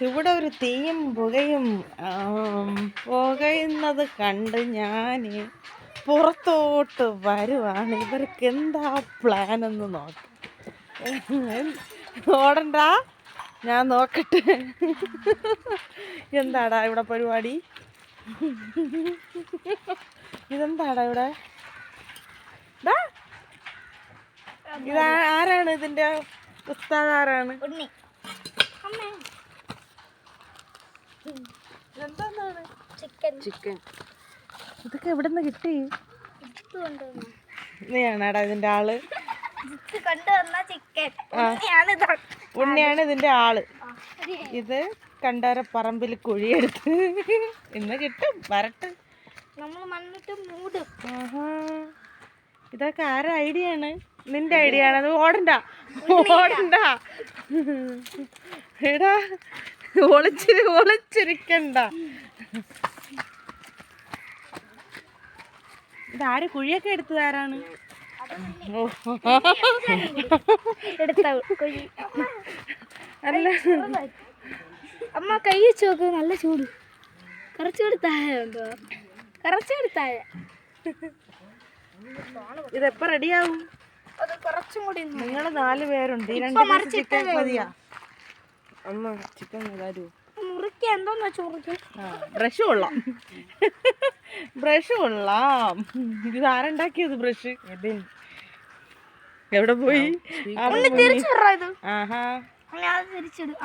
ഇവിടെ ഒരു തീയും പുകയും പുകയുന്നത് കണ്ട് ഞാൻ പുറത്തോട്ട് വരുവാണ്. ഇവർക്ക് എന്താ പ്ലാൻ എന്ന് നോക്കാം. ഓടണ്ട, ഞാൻ നോക്കട്ടെ. എന്താടാ ഇവിടെ പരിപാടി? ഇതെന്താടാ ഇവിടെ? ആരാണ് ഇതിന്റെ ഉസ്താദ്? ആരാണ്? എന്താണ്? ചിക്കൻ. ഇതൊക്കെ എവിടെ നിന്ന് കിട്ടി? നീയാണാടാ ഇതിന്റെ ആള്? ഉണ്ണിയാണ് ഇതിന്റെ ആള്. ഇത് കണ്ടാരപ്പറമ്പിൽ കുഴിയെടുത്ത് ഇന്ന് കിട്ടും. വരട്ടെ, നമ്മൾ മണ്ണിട്ട് മൂടും. ഇതൊക്കെ ആരുടെ ഐഡിയ ആണ്? നിന്റെ ഐഡിയ ആണ്. അത് ഓടണ്ട, ഓടണ്ട. എടാ, ഒളിച്ചിരിക്കണ്ട. ഇതാര് കുഴിയൊക്കെ എടുത്തത്? ആരാണ്? അല്ല, അമ്മ കൈ വെച്ച് നോക്ക്. നല്ല ചൂട്. കറച്ചെടുത്തായ ഇതെപ്പ റെഡിയാവും? നിങ്ങൾ 4 പേരുണ്ട്. ഈ 2 ചിക്കൻ മതിയാ? അമ്മ ചിക്കൻ തരൂ. മുറിക്ക എന്തോന്ന് വെച്ചാൽ ബ്രഷ് കൊള്ളാം, ബ്രഷ് കൊള്ളാം. ഇത് ആരുണ്ടാക്കിയത് ബ്രഷ്? എവിടെ പോയി? തിരിച്ചു ആഹാ, തിരിച്ചിടും.